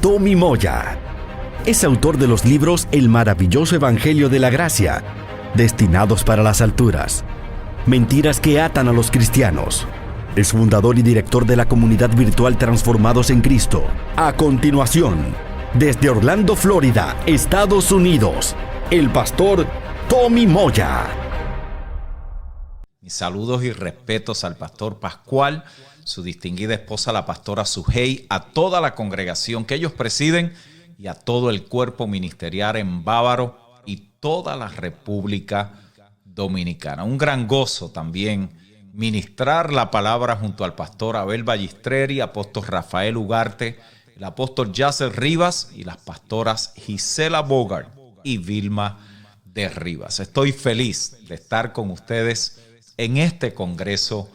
Tommy Moya. Es autor de los libros El maravilloso Evangelio de la Gracia, Destinados para las Alturas, Mentiras que atan a los cristianos. Es fundador y director de la comunidad virtual Transformados en Cristo. A continuación, desde Orlando, Florida, Estados Unidos, el pastor Tommy Moya. Mis saludos y respetos al pastor Pascual, su distinguida esposa, la pastora Sujei, a toda la congregación que ellos presiden y a todo el cuerpo ministerial en Bávaro y toda la República Dominicana. Un gran gozo también ministrar la palabra junto al pastor Abel Ballistreri, apóstol Rafael Ugarte, el apóstol Yasser Rivas y las pastoras Gisela Bogart y Vilma de Rivas. Estoy feliz de estar con ustedes en este congreso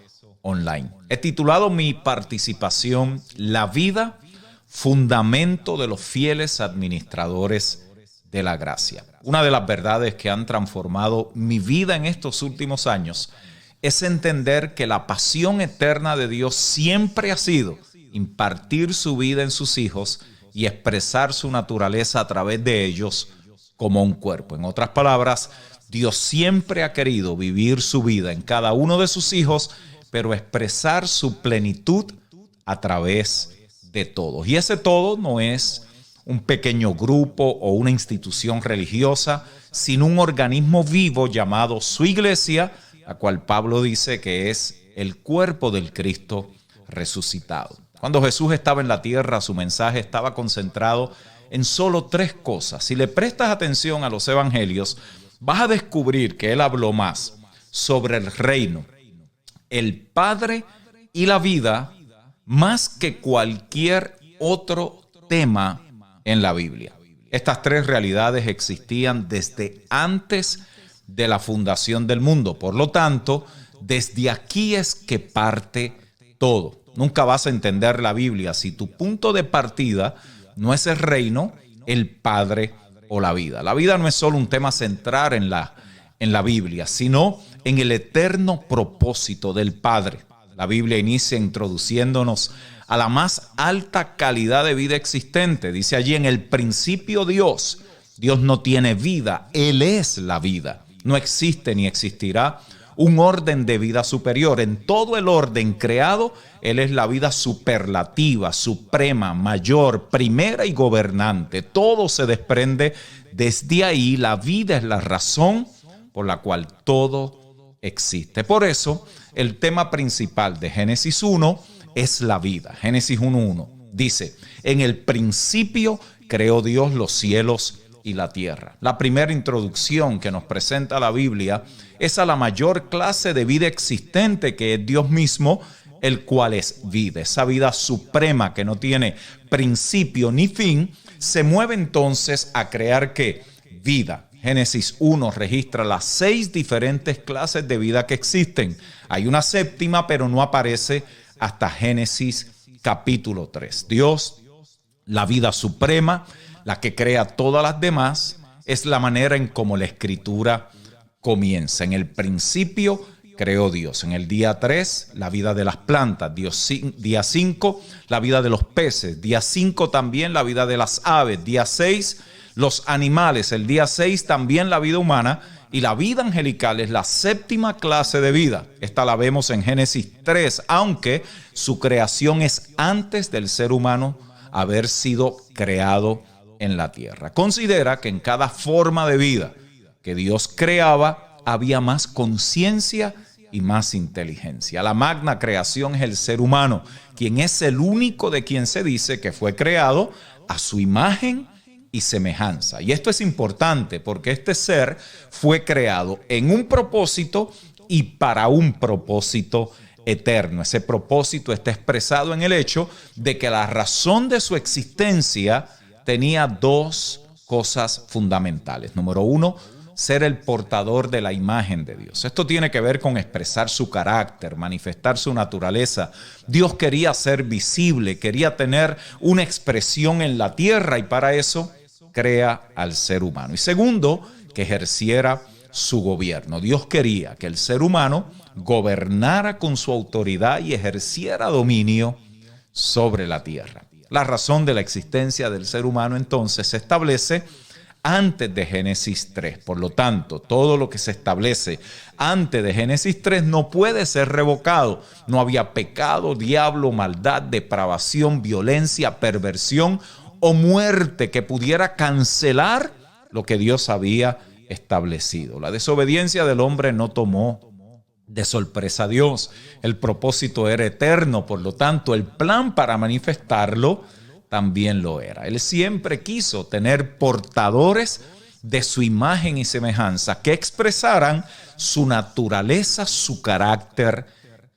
online. He titulado mi participación La vida, fundamento de los fieles administradores de la gracia. Una de las verdades que han transformado mi vida en estos últimos años es entender que la pasión eterna de Dios siempre ha sido impartir su vida en sus hijos y expresar su naturaleza a través de ellos como un cuerpo. En otras palabras, Dios siempre ha querido vivir su vida en cada uno de sus hijos, pero expresar su plenitud a través de todos. Y ese todo no es un pequeño grupo o una institución religiosa, sino un organismo vivo llamado su iglesia, la cual Pablo dice que es el cuerpo del Cristo resucitado. Cuando Jesús estaba en la tierra, su mensaje estaba concentrado en solo 3 cosas. Si le prestas atención a los evangelios, vas a descubrir que él habló más sobre el reino, el Padre y la vida, más que cualquier otro tema en la Biblia. Estas 3 realidades existían desde antes de la fundación del mundo. Por lo tanto, desde aquí es que parte todo. Nunca vas a entender la Biblia si tu punto de partida no es el reino, el Padre o la vida. La vida no es solo un tema central en la Biblia, sino en el eterno propósito del Padre. La Biblia inicia introduciéndonos a la más alta calidad de vida existente. Dice allí: en el principio Dios. Dios no tiene vida, Él es la vida. No existe ni existirá un orden de vida superior. En todo el orden creado, Él es la vida superlativa, suprema, mayor, primera y gobernante. Todo se desprende desde ahí. La vida es la razón por la cual todo existe. Por eso, el tema principal de Génesis 1 es la vida. Génesis 1:1 dice: en el principio creó Dios los cielos y la tierra. La primera introducción que nos presenta la Biblia es a la mayor clase de vida existente, que es Dios mismo, el cual es vida. Esa vida suprema que no tiene principio ni fin, se mueve entonces a crear ¿qué? Vida. Génesis 1 registra las 6 diferentes clases de vida que existen. Hay una séptima, pero no aparece hasta Génesis capítulo 3. Dios, la vida suprema, la que crea todas las demás, es la manera en cómo la Escritura comienza. En el principio creó Dios. En el día 3, la vida de las plantas. Día 5, la vida de los peces. Día 5 también la vida de las aves. Día 6, los animales. El día 6 también la vida humana. Y la vida angelical es la séptima clase de vida. Esta la vemos en Génesis 3, aunque su creación es antes del ser humano haber sido creado en la tierra. Considera que en cada forma de vida que Dios creaba había más conciencia y más inteligencia. La magna creación es el ser humano, quien es el único de quien se dice que fue creado a su imagen y semejanza. Y esto es importante porque este ser fue creado en un propósito y para un propósito eterno. Ese propósito está expresado en el hecho de que la razón de su existencia tenía 2 cosas fundamentales. Número 1, ser el portador de la imagen de Dios. Esto tiene que ver con expresar su carácter, manifestar su naturaleza. Dios quería ser visible, quería tener una expresión en la tierra y para eso crea al ser humano. Y segundo, que ejerciera su gobierno. Dios quería que el ser humano gobernara con su autoridad y ejerciera dominio sobre la tierra. La razón de la existencia del ser humano entonces se establece antes de Génesis 3. Por lo tanto, todo lo que se establece antes de Génesis 3 no puede ser revocado. No había pecado, diablo, maldad, depravación, violencia, perversión o muerte que pudiera cancelar lo que Dios había establecido. La desobediencia del hombre no tomó de sorpresa a Dios. El propósito era eterno, por lo tanto, el plan para manifestarlo también lo era. Él siempre quiso tener portadores de su imagen y semejanza que expresaran su naturaleza, su carácter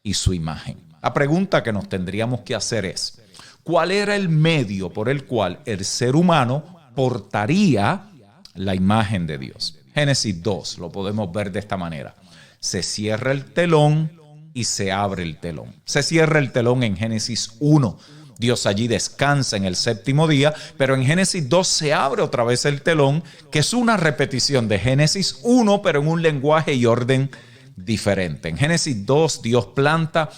y su imagen. La pregunta que nos tendríamos que hacer es: ¿cuál era el medio por el cual el ser humano portaría la imagen de Dios? Génesis 2 lo podemos ver de esta manera. Se cierra el telón y se abre el telón. Se cierra el telón en Génesis 1. Dios allí descansa en el séptimo día, pero en Génesis 2 se abre otra vez el telón, que es una repetición de Génesis 1, pero en un lenguaje y orden diferente. En Génesis 2 Dios planta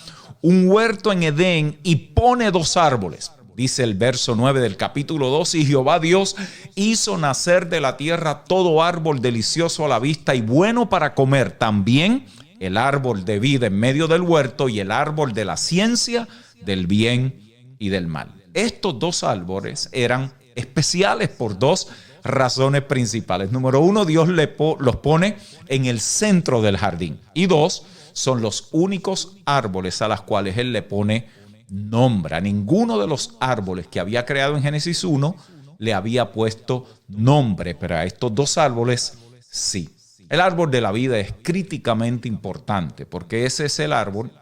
un huerto en Edén y pone 2 árboles. Dice el verso 9 del capítulo 2, y Jehová Dios hizo nacer de la tierra todo árbol delicioso a la vista y bueno para comer, también el árbol de vida en medio del huerto y el árbol de la ciencia del bien y del mal. Estos 2 árboles eran especiales por 2 razones principales. Número 1, Dios los pone en el centro del jardín. Y 2, son los únicos árboles a los cuales Él le pone nombre. A ninguno de los árboles que había creado en Génesis 1 le había puesto nombre, pero a estos 2 árboles sí. El árbol de la vida es críticamente importante porque ese es el árbol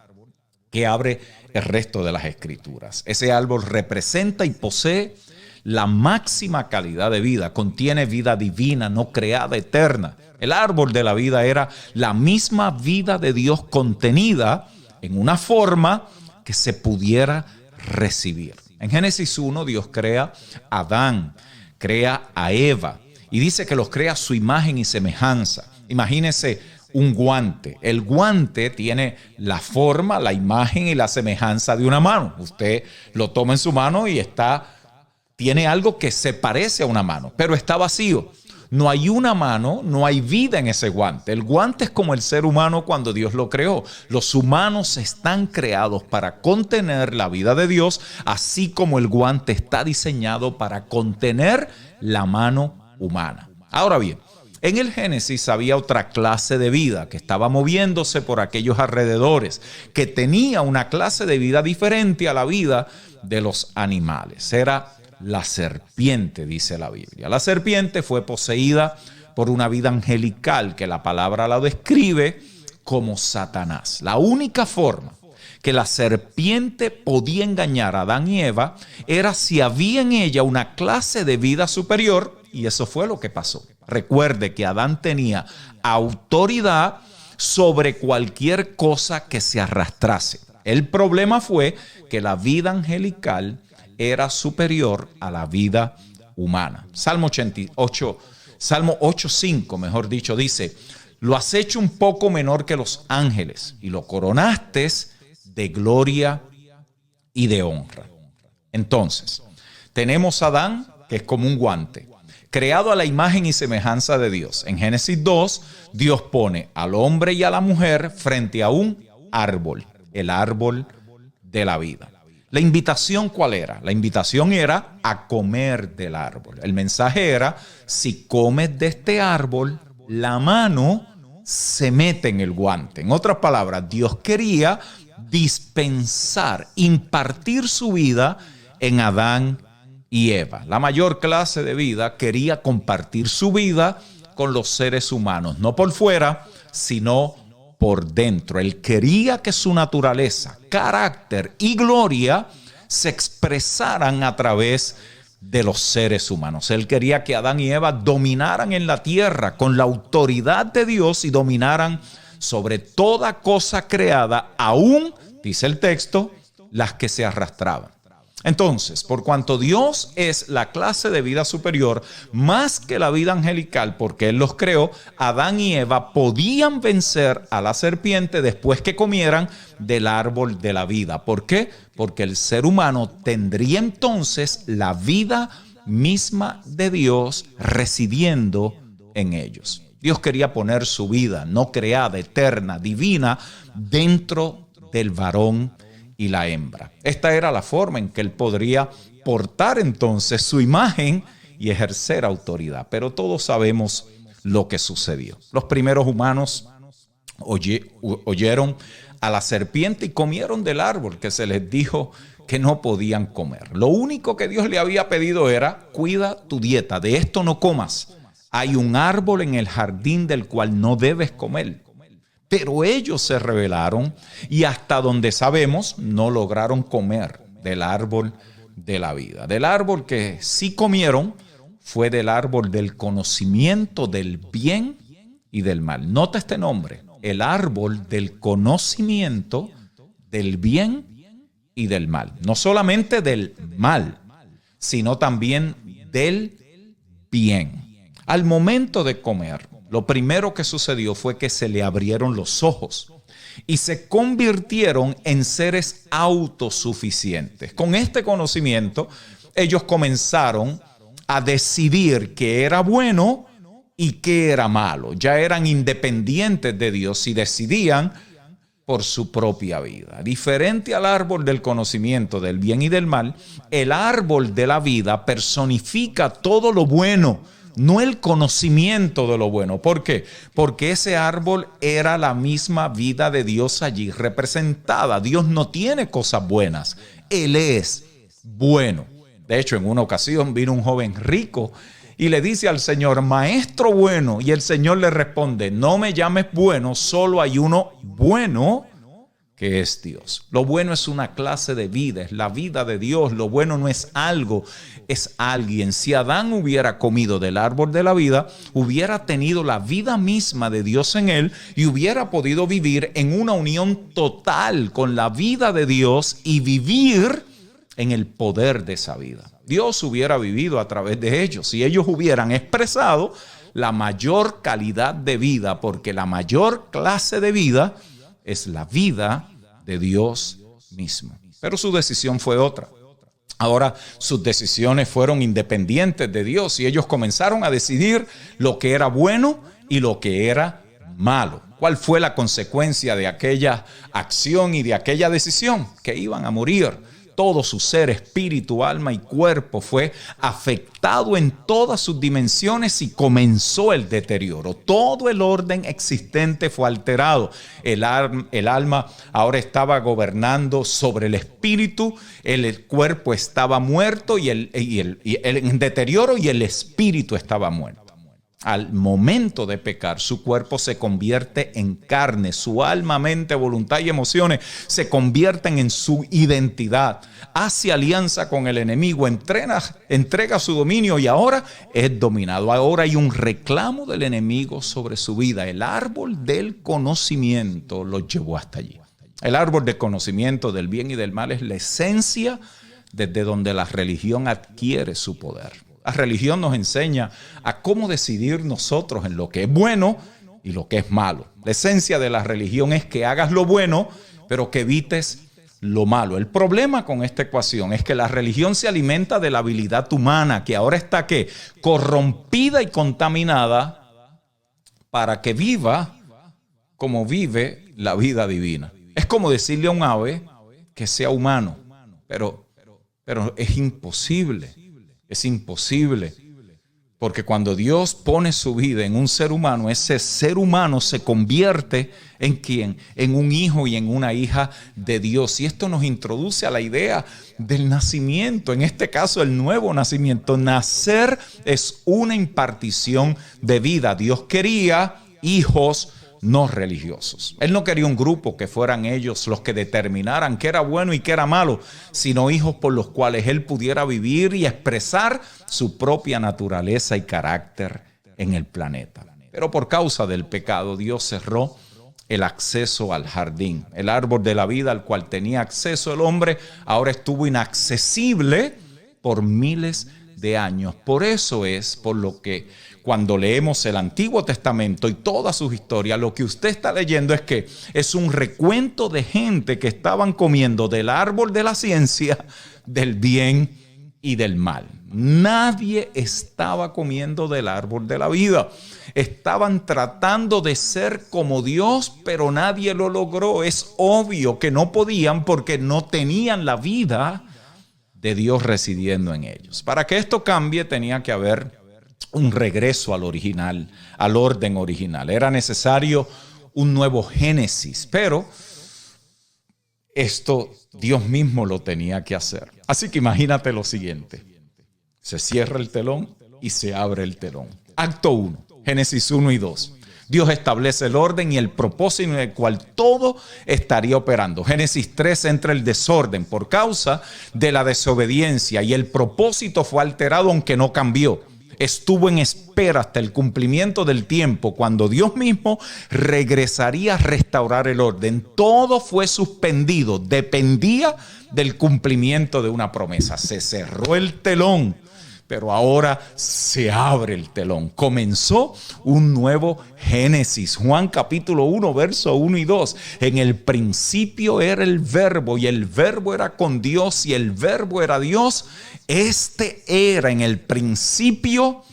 que abre el resto de las escrituras. Ese árbol representa y posee la máxima calidad de vida, contiene vida divina, no creada, eterna. El árbol de la vida era la misma vida de Dios contenida en una forma que se pudiera recibir. En Génesis 1 Dios crea a Adán, crea a Eva y dice que los crea a su imagen y semejanza. Imagínese un guante. El guante tiene la forma, la imagen y la semejanza de una mano. Usted lo toma en su mano y tiene algo que se parece a una mano, pero está vacío. No hay una mano, no hay vida en ese guante. El guante es como el ser humano cuando Dios lo creó. Los humanos están creados para contener la vida de Dios, así como el guante está diseñado para contener la mano humana. Ahora bien, en el Génesis había otra clase de vida que estaba moviéndose por aquellos alrededores, que tenía una clase de vida diferente a la vida de los animales. Era la serpiente, dice la Biblia. La serpiente fue poseída por una vida angelical que la palabra la describe como Satanás. La única forma que la serpiente podía engañar a Adán y Eva era si había en ella una clase de vida superior, y eso fue lo que pasó. Recuerde que Adán tenía autoridad sobre cualquier cosa que se arrastrase. El problema fue que la vida angelical era superior a la vida humana. Salmo 8:5, mejor dicho, dice: lo has hecho un poco menor que los ángeles y lo coronaste de gloria y de honra. Entonces, tenemos a Adán, que es como un guante, creado a la imagen y semejanza de Dios. En Génesis 2, Dios pone al hombre y a la mujer frente a un árbol, el árbol de la vida. La invitación, ¿cuál era? La invitación era a comer del árbol. El mensaje era: si comes de este árbol, la mano se mete en el guante. En otras palabras, Dios quería dispensar, impartir su vida en Adán y Eva. La mayor clase de vida quería compartir su vida con los seres humanos, no por fuera, sino por dentro. Él quería que su naturaleza, carácter y gloria se expresaran a través de los seres humanos. Él quería que Adán y Eva dominaran en la tierra con la autoridad de Dios y dominaran sobre toda cosa creada, aún, dice el texto, las que se arrastraban. Entonces, por cuanto Dios es la clase de vida superior, más que la vida angelical, porque Él los creó, Adán y Eva podían vencer a la serpiente después que comieran del árbol de la vida. ¿Por qué? Porque el ser humano tendría entonces la vida misma de Dios residiendo en ellos. Dios quería poner su vida no creada, eterna, divina, dentro del varón y la hembra. Esta era la forma en que él podría portar entonces su imagen y ejercer autoridad. Pero todos sabemos lo que sucedió. Los primeros humanos oyeron a la serpiente y comieron del árbol que se les dijo que no podían comer. Lo único que Dios le había pedido era: cuida tu dieta, de esto no comas. Hay un árbol en el jardín del cual no debes comer. Pero ellos se rebelaron y hasta donde sabemos no lograron comer del árbol de la vida. Del árbol que sí comieron fue del árbol del conocimiento del bien y del mal. Nota este nombre: el árbol del conocimiento del bien y del mal. No solamente del mal, sino también del bien. Al momento de comer, lo primero que sucedió fue que se le abrieron los ojos y se convirtieron en seres autosuficientes. Con este conocimiento, ellos comenzaron a decidir qué era bueno y qué era malo. Ya eran independientes de Dios y decidían por su propia vida. Diferente al árbol del conocimiento del bien y del mal, el árbol de la vida personifica todo lo bueno, no el conocimiento de lo bueno. ¿Por qué? Porque ese árbol era la misma vida de Dios allí representada. Dios no tiene cosas buenas. Él es bueno. De hecho, en una ocasión vino un joven rico y le dice al Señor: maestro bueno. Y el Señor le responde: no me llames bueno, solo hay uno bueno, que es Dios. Lo bueno es una clase de vida, es la vida de Dios. Lo bueno no es algo, es alguien. Si Adán hubiera comido del árbol de la vida, hubiera tenido la vida misma de Dios en él y hubiera podido vivir en una unión total con la vida de Dios y vivir en el poder de esa vida. Dios hubiera vivido a través de ellos si ellos hubieran expresado la mayor calidad de vida, porque la mayor clase de vida es la vida de Dios mismo. Pero su decisión fue otra. Ahora sus decisiones fueron independientes de Dios y ellos comenzaron a decidir lo que era bueno y lo que era malo. ¿Cuál fue la consecuencia de aquella acción y de aquella decisión? Que iban a morir. Todo su ser, espíritu, alma y cuerpo fue afectado en todas sus dimensiones y comenzó el deterioro. Todo el orden existente fue alterado. El alma ahora estaba gobernando sobre el espíritu, el cuerpo estaba muerto y el deterioro, y el espíritu estaba muerto. Al momento de pecar, su cuerpo se convierte en carne, su alma, mente, voluntad y emociones se convierten en su identidad. Hace alianza con el enemigo, entrega su dominio y ahora es dominado. Ahora hay un reclamo del enemigo sobre su vida. El árbol del conocimiento lo llevó hasta allí. El árbol del conocimiento del bien y del mal es la esencia desde donde la religión adquiere su poder. La religión nos enseña a cómo decidir nosotros en lo que es bueno y lo que es malo. La esencia de la religión es que hagas lo bueno, pero que evites lo malo. El problema con esta ecuación es que la religión se alimenta de la habilidad humana, que ahora está ¿qué? Corrompida y contaminada para que viva como vive la vida divina. Es como decirle a un ave que sea humano, pero es imposible. Es imposible, porque cuando Dios pone su vida en un ser humano, ese ser humano se convierte ¿en quién? En un hijo y en una hija de Dios. Y esto nos introduce a la idea del nacimiento, en este caso el nuevo nacimiento. Nacer es una impartición de vida. Dios quería hijos no religiosos. Él no quería un grupo que fueran ellos los que determinaran qué era bueno y qué era malo, sino hijos por los cuales él pudiera vivir y expresar su propia naturaleza y carácter en el planeta. Pero por causa del pecado, Dios cerró el acceso al jardín. El árbol de la vida al cual tenía acceso el hombre ahora estuvo inaccesible por miles de años. Por eso es por lo que cuando leemos el Antiguo Testamento y todas sus historias, lo que usted está leyendo es que es un recuento de gente que estaban comiendo del árbol de la ciencia, del bien y del mal. Nadie estaba comiendo del árbol de la vida. Estaban tratando de ser como Dios, pero nadie lo logró. Es obvio que no podían porque no tenían la vida de Dios residiendo en ellos. Para que esto cambie tenía que haber un regreso al original, al orden original. Era necesario un nuevo Génesis, pero esto Dios mismo lo tenía que hacer. Así que imagínate lo siguiente. Se cierra el telón y se abre el telón. Acto 1, Génesis 1 y 2. Dios establece el orden y el propósito en el cual todo estaría operando. Génesis 3 entra el desorden por causa de la desobediencia y el propósito fue alterado aunque no cambió. Estuvo en espera hasta el cumplimiento del tiempo cuando Dios mismo regresaría a restaurar el orden. Todo fue suspendido, dependía del cumplimiento de una promesa. Se cerró el telón, pero ahora se abre el telón. Comenzó un nuevo Génesis. Juan capítulo 1, verso 1 y 2. En el principio era el verbo y el verbo era con Dios y el verbo era Dios. Este era en el principio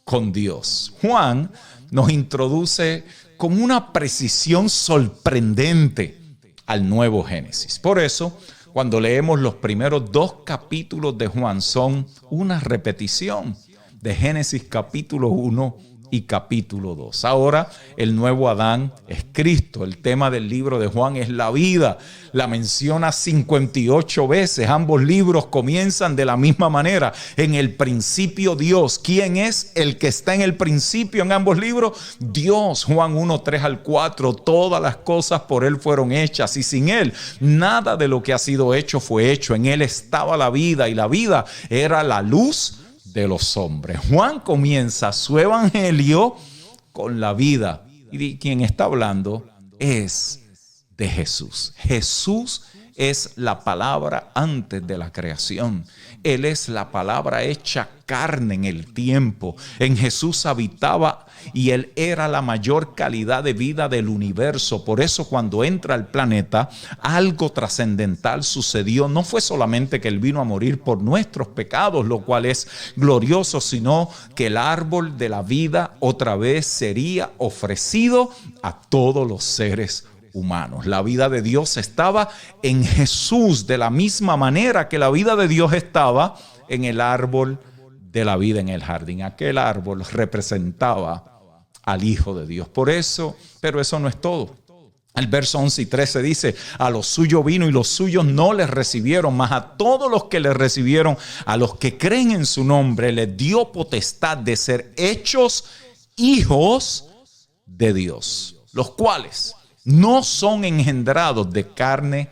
con Dios. Juan nos introduce con una precisión sorprendente al nuevo Génesis. Por eso, cuando leemos los primeros 2 capítulos de Juan, son una repetición de Génesis capítulo 1 y capítulo 2. Ahora el nuevo Adán es Cristo. El tema del libro de Juan es la vida. La menciona 58 veces. Ambos libros comienzan de la misma manera. En el principio Dios. ¿Quién es el que está en el principio en ambos libros? Dios. Juan 1, 3 al 4. Todas las cosas por Él fueron hechas y sin Él nada de lo que ha sido hecho fue hecho. En Él estaba la vida y la vida era la luz de los hombres. Juan comienza su evangelio con la vida y quien está hablando es de Jesús. Jesús es la palabra antes de la creación. Él es la palabra hecha carne en el tiempo. En Jesús habitaba y Él era la mayor calidad de vida del universo. Por eso cuando entra al planeta, algo trascendental sucedió. No fue solamente que Él vino a morir por nuestros pecados, lo cual es glorioso, sino que el árbol de la vida otra vez sería ofrecido a todos los seres humanos. La vida de Dios estaba en Jesús de la misma manera que la vida de Dios estaba en el árbol de la vida en el jardín. Aquel árbol representaba al Hijo de Dios. Por eso, pero eso no es todo. El verso 11 y 13 dice: a los suyos vino y los suyos no les recibieron, mas a todos los que les recibieron, a los que creen en su nombre, les dio potestad de ser hechos hijos de Dios, los cuales no son engendrados de carne,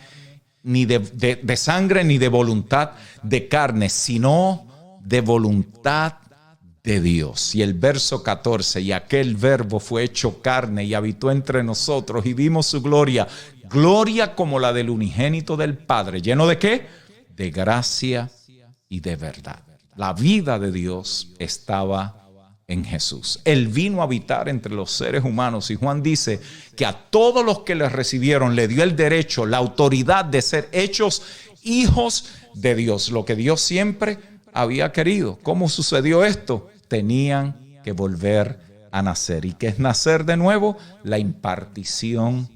ni de sangre, ni de voluntad de carne, sino de voluntad de Dios. Y el verso 14, y aquel verbo fue hecho carne y habitó entre nosotros y vimos su gloria, gloria como la del unigénito del Padre. ¿Lleno de qué? De gracia y de verdad. La vida de Dios estaba en Jesús. Él vino a habitar entre los seres humanos y Juan dice que a todos los que le recibieron le dio el derecho, la autoridad de ser hechos hijos de Dios, lo que Dios siempre había querido. ¿Cómo sucedió esto? Tenían que volver a nacer. ¿Y qué es nacer de nuevo? La impartición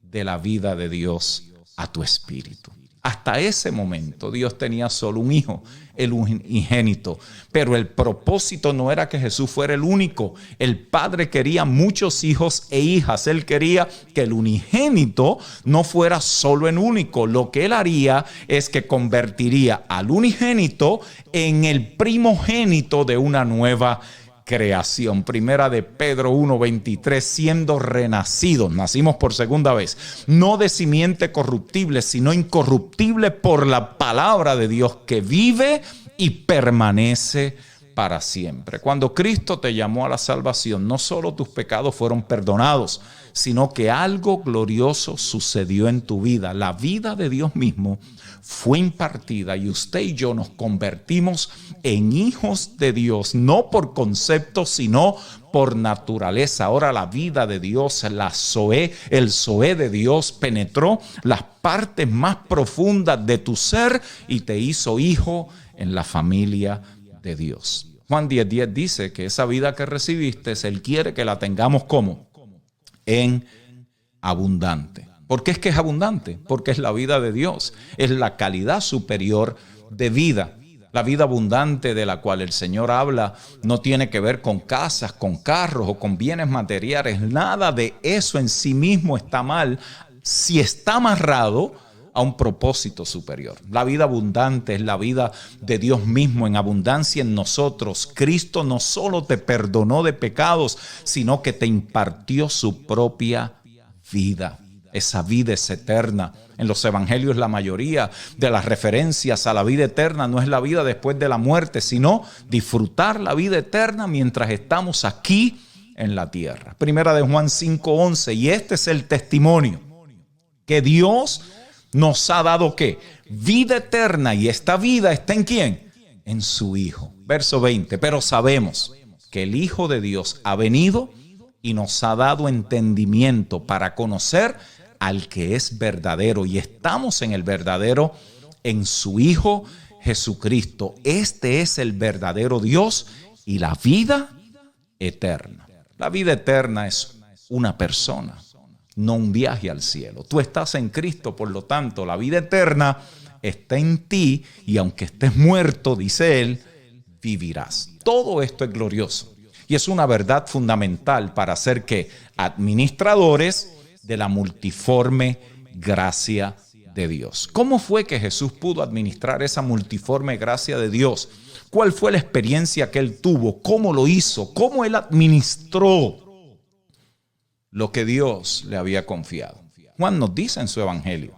de la vida de Dios a tu espíritu. Hasta ese momento Dios tenía solo un hijo, el unigénito. Pero el propósito no era que Jesús fuera el único. El Padre quería muchos hijos e hijas. Él quería que el unigénito no fuera solo el único. Lo que Él haría es que convertiría al unigénito en el primogénito de una nueva creación. Primera de Pedro 1:23, siendo renacidos, nacimos por segunda vez, no de simiente corruptible, sino incorruptible por la palabra de Dios que vive y permanece para siempre. Cuando Cristo te llamó a la salvación, no solo tus pecados fueron perdonados, sino que algo glorioso sucedió en tu vida. La vida de Dios mismo fue impartida y usted y yo nos convertimos en hijos de Dios, no por concepto, sino por naturaleza. Ahora la vida de Dios, el Zoé de Dios penetró las partes más profundas de tu ser y te hizo hijo en la familia de Dios. Juan 10:10 dice que esa vida que recibiste, Él quiere que la tengamos como en abundante. ¿Por qué es que es abundante? Porque es la vida de Dios, es la calidad superior de vida. La vida abundante de la cual el Señor habla no tiene que ver con casas, con carros o con bienes materiales. Nada de eso en sí mismo está mal si está amarrado a un propósito superior. La vida abundante es la vida de Dios mismo en abundancia en nosotros. Cristo no solo te perdonó de pecados, sino que te impartió su propia vida. Esa vida es eterna. En los evangelios la mayoría de las referencias a la vida eterna no es la vida después de la muerte, sino disfrutar la vida eterna mientras estamos aquí en la tierra. Primera de Juan 5:11, y este es el testimonio, que Dios nos ha dado ¿qué? Vida eterna, y esta vida está ¿en quién? En su Hijo. Verso 20, pero sabemos que el Hijo de Dios ha venido y nos ha dado entendimiento para conocer al que es verdadero, y estamos en el verdadero, en su Hijo Jesucristo. Este es el verdadero Dios y la vida eterna. La vida eterna es una persona, no un viaje al cielo. Tú estás en Cristo, por lo tanto, la vida eterna está en ti, y aunque estés muerto, dice Él, vivirás. Todo esto es glorioso y es una verdad fundamental para ser que administradores de la multiforme gracia de Dios. ¿Cómo fue que Jesús pudo administrar esa multiforme gracia de Dios? ¿Cuál fue la experiencia que Él tuvo? ¿Cómo lo hizo? ¿Cómo Él administró lo que Dios le había confiado? Juan nos dice en su evangelio.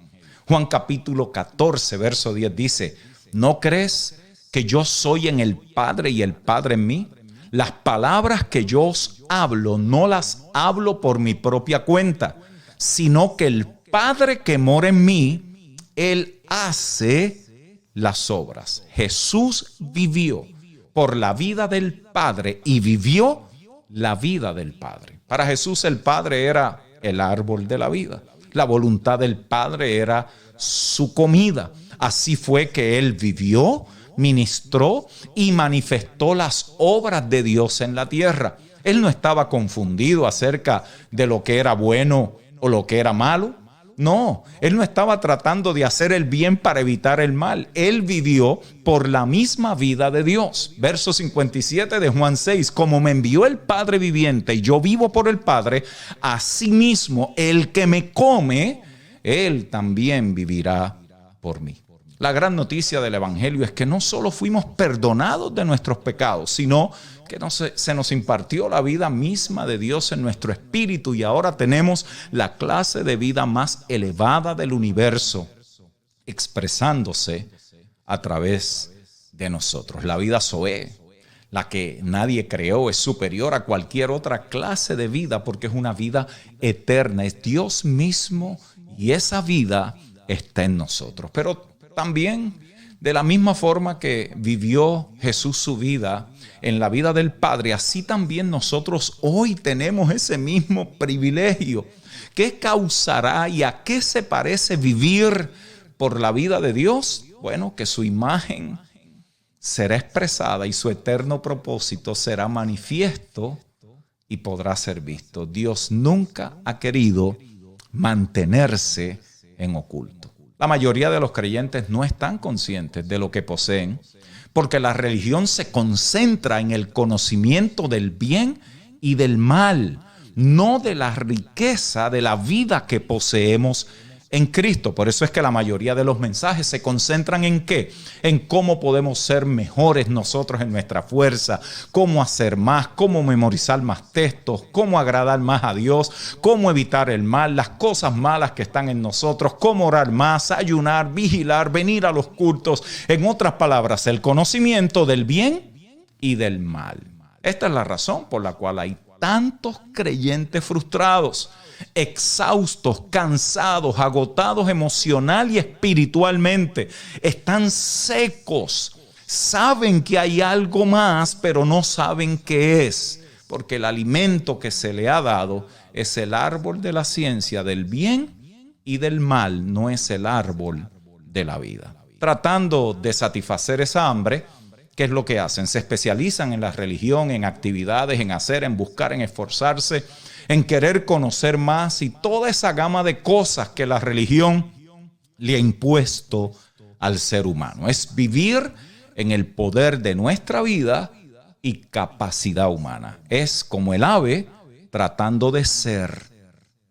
Juan capítulo 14, verso 10 dice, ¿no crees que yo soy en el Padre y el Padre en mí? Las palabras que yo os hablo, no las hablo por mi propia cuenta, sino que el Padre que mora en mí, Él hace las obras. Jesús vivió por la vida del Padre y vivió la vida del Padre. Para Jesús el Padre era el árbol de la vida. La voluntad del Padre era su comida. Así fue que Él vivió, ministró y manifestó las obras de Dios en la tierra. Él no estaba confundido acerca de lo que era bueno o lo que era malo. No, Él no estaba tratando de hacer el bien para evitar el mal. Él vivió por la misma vida de Dios. Verso 57 de Juan 6, como me envió el Padre viviente y yo vivo por el Padre, asimismo el que me come, Él también vivirá por mí. La gran noticia del evangelio es que no solo fuimos perdonados de nuestros pecados, sino que se nos impartió la vida misma de Dios en nuestro espíritu, y ahora tenemos la clase de vida más elevada del universo expresándose a través de nosotros. La vida Zoé, la que nadie creó, es superior a cualquier otra clase de vida porque es una vida eterna, es Dios mismo, y esa vida está en nosotros. Pero también, de la misma forma que vivió Jesús su vida en la vida del Padre, así también nosotros hoy tenemos ese mismo privilegio. ¿Qué causará y a qué se parece vivir por la vida de Dios? Bueno, que su imagen será expresada y su eterno propósito será manifiesto y podrá ser visto. Dios nunca ha querido mantenerse en oculto. La mayoría de los creyentes no están conscientes de lo que poseen, porque la religión se concentra en el conocimiento del bien y del mal, no de la riqueza de la vida que poseemos en Cristo. Por eso es que la mayoría de los mensajes se concentran ¿en qué? En cómo podemos ser mejores nosotros en nuestra fuerza, cómo hacer más, cómo memorizar más textos, cómo agradar más a Dios, cómo evitar el mal, las cosas malas que están en nosotros, cómo orar más, ayunar, vigilar, venir a los cultos. En otras palabras, el conocimiento del bien y del mal. Esta es la razón por la cual hay tantos creyentes frustrados, exhaustos, cansados, agotados emocional y espiritualmente. Están secos. Saben que hay algo más, pero no saben qué es. Porque el alimento que se le ha dado es el árbol de la ciencia del bien y del mal, no es el árbol de la vida. Tratando de satisfacer esa hambre, ¿qué es lo que hacen? Se especializan en la religión, en actividades, en hacer, en buscar, en esforzarse, en querer conocer más y toda esa gama de cosas que la religión le ha impuesto al ser humano. Es vivir en el poder de nuestra vida y capacidad humana. Es como el ave tratando de ser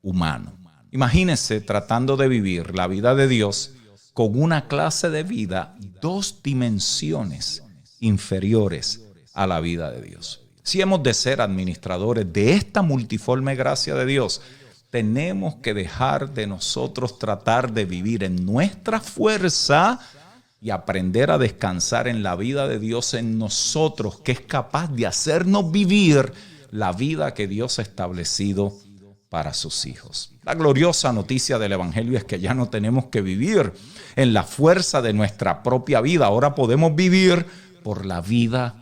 humano. Imagínense tratando de vivir la vida de Dios con una clase de vida, 2 dimensiones inferiores a la vida de Dios. Si hemos de ser administradores de esta multiforme gracia de Dios, tenemos que dejar de nosotros tratar de vivir en nuestra fuerza y aprender a descansar en la vida de Dios en nosotros, que es capaz de hacernos vivir la vida que Dios ha establecido para sus hijos. La gloriosa noticia del Evangelio es que ya no tenemos que vivir en la fuerza de nuestra propia vida. Ahora podemos vivir por la vida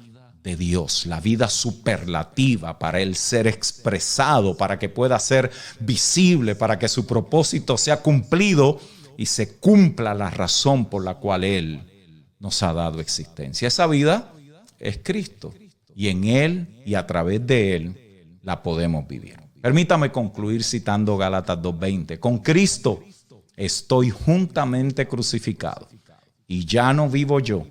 de Dios, la vida superlativa, para Él ser expresado, para que pueda ser visible, para que su propósito sea cumplido y se cumpla la razón por la cual Él nos ha dado existencia. Esa vida es Cristo y en Él y a través de Él la podemos vivir. Permítame concluir citando Gálatas 2:20. Con Cristo estoy juntamente crucificado y ya no vivo yo,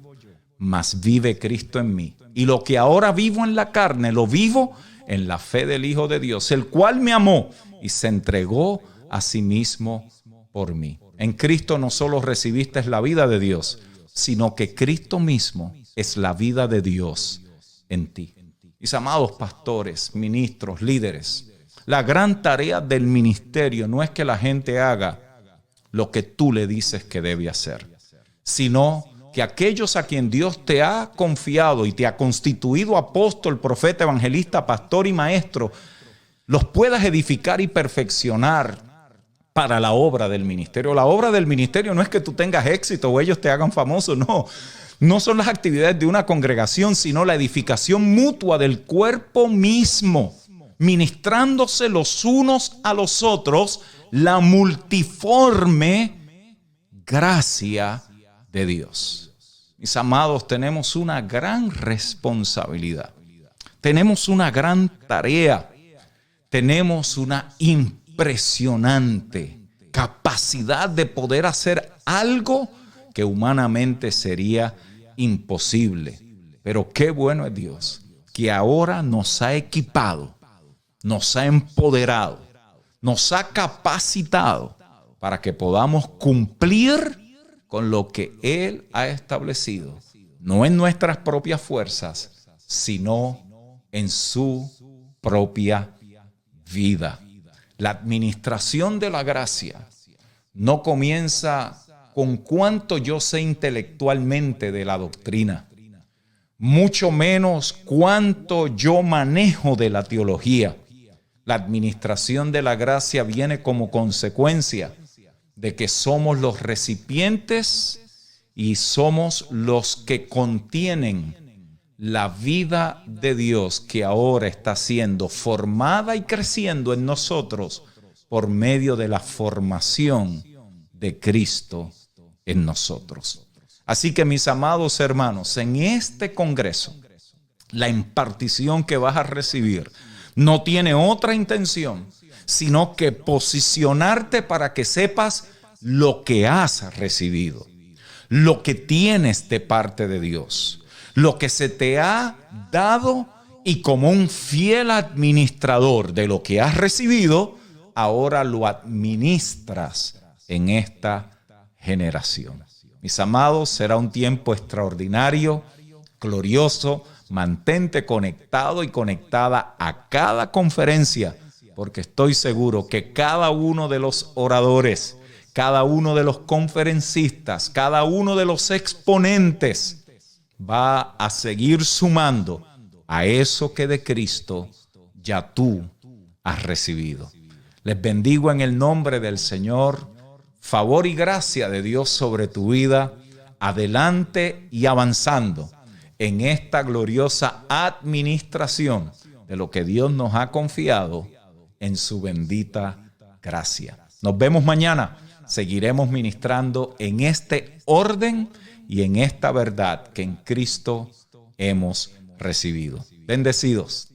mas vive Cristo en mí. Y lo que ahora vivo en la carne, lo vivo en la fe del Hijo de Dios, el cual me amó y se entregó a sí mismo por mí. En Cristo no solo recibiste la vida de Dios, sino que Cristo mismo es la vida de Dios en ti. Mis amados pastores, ministros, líderes, la gran tarea del ministerio no es que la gente haga lo que tú le dices que debe hacer, sino que aquellos a quien Dios te ha confiado y te ha constituido apóstol, profeta, evangelista, pastor y maestro, los puedas edificar y perfeccionar para la obra del ministerio. La obra del ministerio no es que tú tengas éxito o ellos te hagan famoso, no. No son las actividades de una congregación, sino la edificación mutua del cuerpo mismo, ministrándose los unos a los otros la multiforme gracia de Dios. Mis amados, tenemos una gran responsabilidad, tenemos una gran tarea, tenemos una impresionante capacidad de poder hacer algo que humanamente sería imposible. Pero qué bueno es Dios, que ahora nos ha equipado, nos ha empoderado, nos ha capacitado para que podamos cumplir con lo que Él ha establecido, no en nuestras propias fuerzas, sino en su propia vida. La administración de la gracia no comienza con cuánto yo sé intelectualmente de la doctrina, mucho menos cuánto yo manejo de la teología. La administración de la gracia viene como consecuencia de que somos los recipientes y somos los que contienen la vida de Dios que ahora está siendo formada y creciendo en nosotros por medio de la formación de Cristo en nosotros. Así que, mis amados hermanos, en este congreso, la impartición que vas a recibir no tiene otra intención sino que posicionarte para que sepas lo que has recibido, lo que tienes de parte de Dios, lo que se te ha dado, y como un fiel administrador de lo que has recibido, ahora lo administras en esta generación. Mis amados, será un tiempo extraordinario, glorioso. Mantente conectado y conectada a cada conferencia, porque estoy seguro que cada uno de los oradores, cada uno de los conferencistas, cada uno de los exponentes va a seguir sumando a eso que de Cristo ya tú has recibido. Les bendigo en el nombre del Señor. Favor y gracia de Dios sobre tu vida, adelante y avanzando en esta gloriosa administración de lo que Dios nos ha confiado en su bendita gracia. Nos vemos mañana. Seguiremos ministrando en este orden y en esta verdad que en Cristo hemos recibido. Bendecidos.